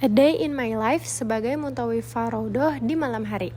A Day in My Life sebagai Muntawifah Raudhoh di malam hari.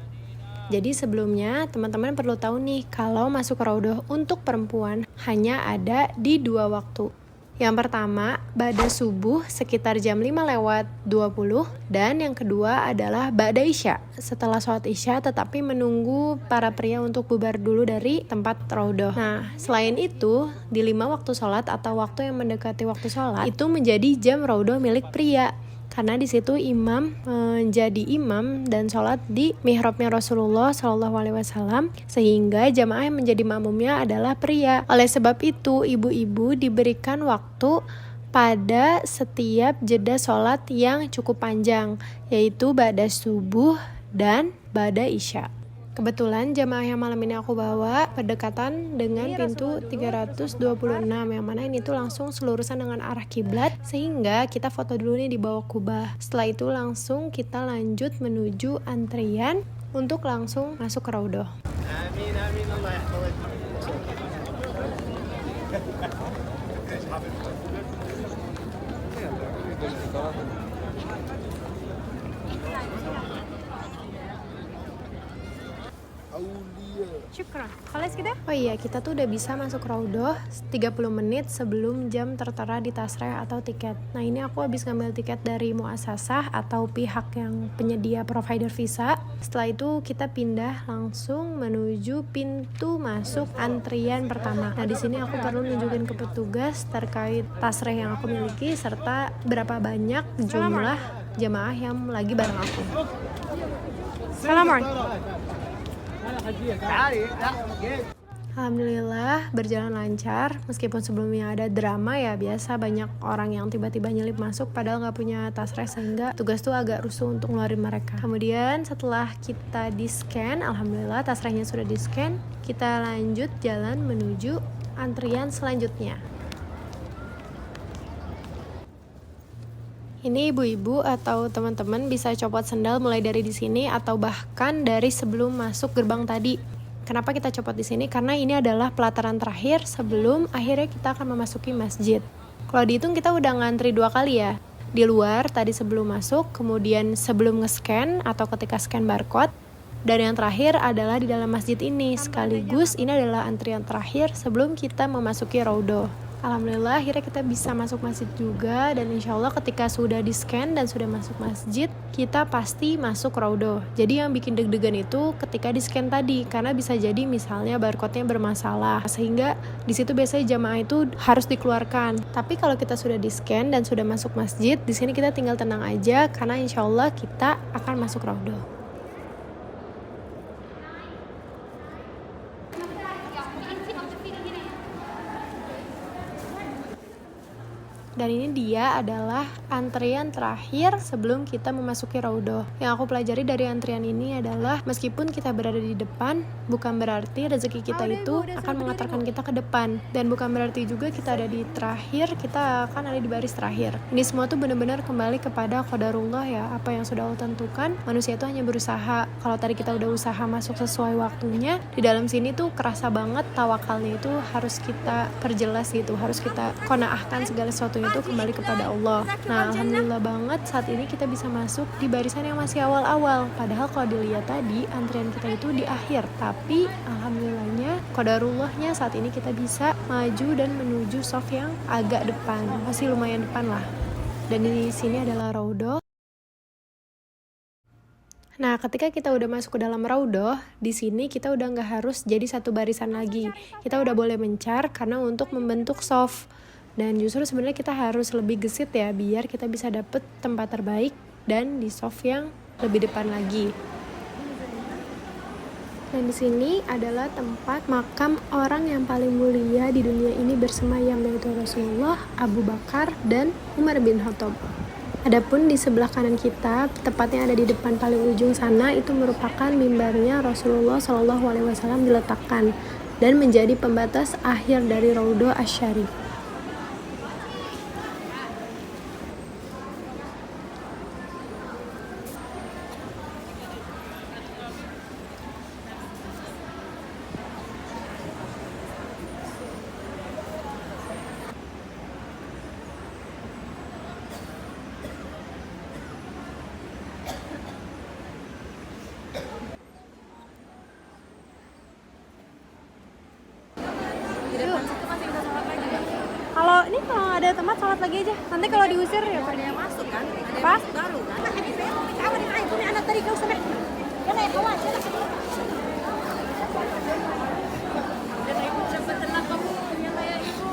Jadi sebelumnya teman-teman perlu tahu nih kalau masuk Raudhoh untuk perempuan hanya ada di 2 waktu. Yang pertama, ba'da subuh sekitar jam 5:20 dan yang kedua adalah ba'da isya setelah sholat isya tetapi menunggu para pria untuk bubar dulu dari tempat Raudhoh. Nah, selain itu, di 5 waktu sholat atau waktu yang mendekati waktu sholat itu menjadi jam Raudhoh milik pria. Karena di situ imam menjadi imam dan sholat di mihrabnya Rasulullah SAW, sehingga jamaah yang menjadi makmumnya adalah pria. Oleh sebab itu, ibu-ibu diberikan waktu pada setiap jeda sholat yang cukup panjang, yaitu ba'da subuh dan ba'da isya. Kebetulan jamaah yang malam ini aku bawa berdekatan dengan pintu 326, yang mana ini tuh langsung selurusan dengan arah kiblat, sehingga kita foto dulu nih di bawah kubah. Setelah itu langsung kita lanjut menuju antrian untuk langsung masuk ke Raudhoh. Amin amin Allah yahfazak. Syukran. Oh iya, kita tuh udah bisa masuk Raudhoh 30 menit sebelum jam tertera di tasreh atau tiket. Nah, ini aku habis ngambil tiket dari muasasah atau pihak yang penyedia provider visa. Setelah itu kita pindah langsung menuju pintu masuk antrian pertama. Nah, di sini aku perlu nunjukin ke petugas terkait tasreh yang aku miliki serta berapa banyak jumlah jamaah yang lagi bareng aku. Assalamualaikum. Alhamdulillah berjalan lancar, meskipun sebelumnya ada drama ya, biasa banyak orang yang tiba-tiba nyelip masuk padahal nggak punya tasreh, sehingga tugas tuh agak rusuh untuk ngeluarin mereka. Kemudian setelah kita di-scan, alhamdulillah tasrehnya sudah di-scan, kita lanjut jalan menuju antrian selanjutnya. Ini ibu-ibu atau teman-teman bisa copot sendal mulai dari di sini atau bahkan dari sebelum masuk gerbang tadi. Kenapa kita copot di sini? Karena ini adalah pelataran terakhir sebelum akhirnya kita akan memasuki masjid. Kalau dihitung kita udah ngantri 2 kali ya. Di luar tadi sebelum masuk, kemudian sebelum nge-scan atau ketika scan barcode, dan yang terakhir adalah di dalam masjid ini. Sekaligus ini adalah antrian terakhir sebelum kita memasuki Raudhoh. Alhamdulillah akhirnya kita bisa masuk masjid juga, dan insya Allah ketika sudah di-scan dan sudah masuk masjid, kita pasti masuk Raudhoh. Jadi yang bikin deg-degan itu ketika di-scan tadi, karena bisa jadi misalnya barcode-nya bermasalah, sehingga di situ biasanya jamaah itu harus dikeluarkan. Tapi kalau kita sudah di-scan dan sudah masuk masjid, di sini kita tinggal tenang aja karena insya Allah kita akan masuk Raudhoh. Dan ini dia adalah antrian terakhir sebelum kita memasuki Raudhoh. Yang aku pelajari dari antrian ini adalah meskipun kita berada di depan, bukan berarti rezeki kita itu akan mengantarkan kita ke depan. Dan bukan berarti juga kita ada di terakhir, kita akan ada di baris terakhir. Ini semua tuh benar-benar kembali kepada qadarullah ya, apa yang sudah Allah tentukan. Manusia itu hanya berusaha. Kalau tadi kita udah usaha masuk sesuai waktunya, di dalam sini tuh kerasa banget tawakalnya itu harus kita perjelas gitu, harus kita qanaahkan segala sesuatunya itu kembali kepada Allah. Nah, alhamdulillah banget saat ini kita bisa masuk di barisan yang masih awal-awal. Padahal kalau dilihat tadi antrian kita itu di akhir, tapi alhamdulillahnya qadarullahnya saat ini kita bisa maju dan menuju shaf yang agak depan, masih lumayan depan lah. Dan di sini adalah Raudhoh. Nah, ketika kita udah masuk ke dalam Raudhoh, di sini kita udah nggak harus jadi satu barisan lagi. Kita udah boleh mencar karena untuk membentuk shaf. Dan justru sebenarnya kita harus lebih gesit ya, biar kita bisa dapet tempat terbaik dan di shaf yang lebih depan lagi. Dan di sini adalah tempat makam orang yang paling mulia di dunia ini bersemayam, yaitu Rasulullah, Abu Bakar, dan Umar bin Khattab. Adapun di sebelah kanan kita, tepatnya ada di depan paling ujung sana, itu merupakan mimbarnya Rasulullah SAW diletakkan dan menjadi pembatas akhir dari Raudhoh Asy-Syarif. temat sholat lagi aja. Nanti kalau diusir ya Ada yang masuk kan? Ada Apa? yang masuk baru kan?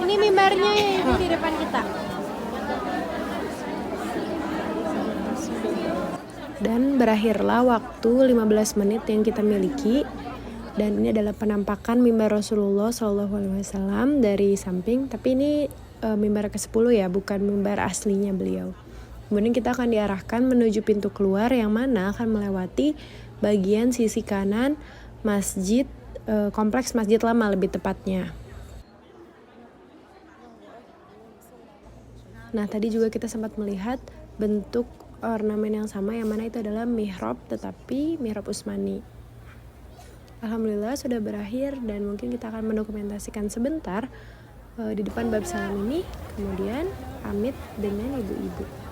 Ini mimbarnya ya ibu di depan kita. Dan berakhirlah waktu 15 menit yang kita miliki. Dan ini adalah penampakan mimbar Rasulullah SAW dari samping. Tapi ini mimbar ke-10 ya, bukan mimbar aslinya beliau. Kemudian kita akan diarahkan menuju pintu keluar yang mana akan melewati bagian sisi kanan masjid, kompleks masjid lama lebih tepatnya. Nah, tadi juga kita sempat melihat bentuk ornamen yang sama yang mana itu adalah mihrab, tetapi mihrab Utsmani. Alhamdulillah sudah berakhir dan mungkin kita akan mendokumentasikan sebentar di depan bab salam ini, kemudian pamit dengan ibu-ibu.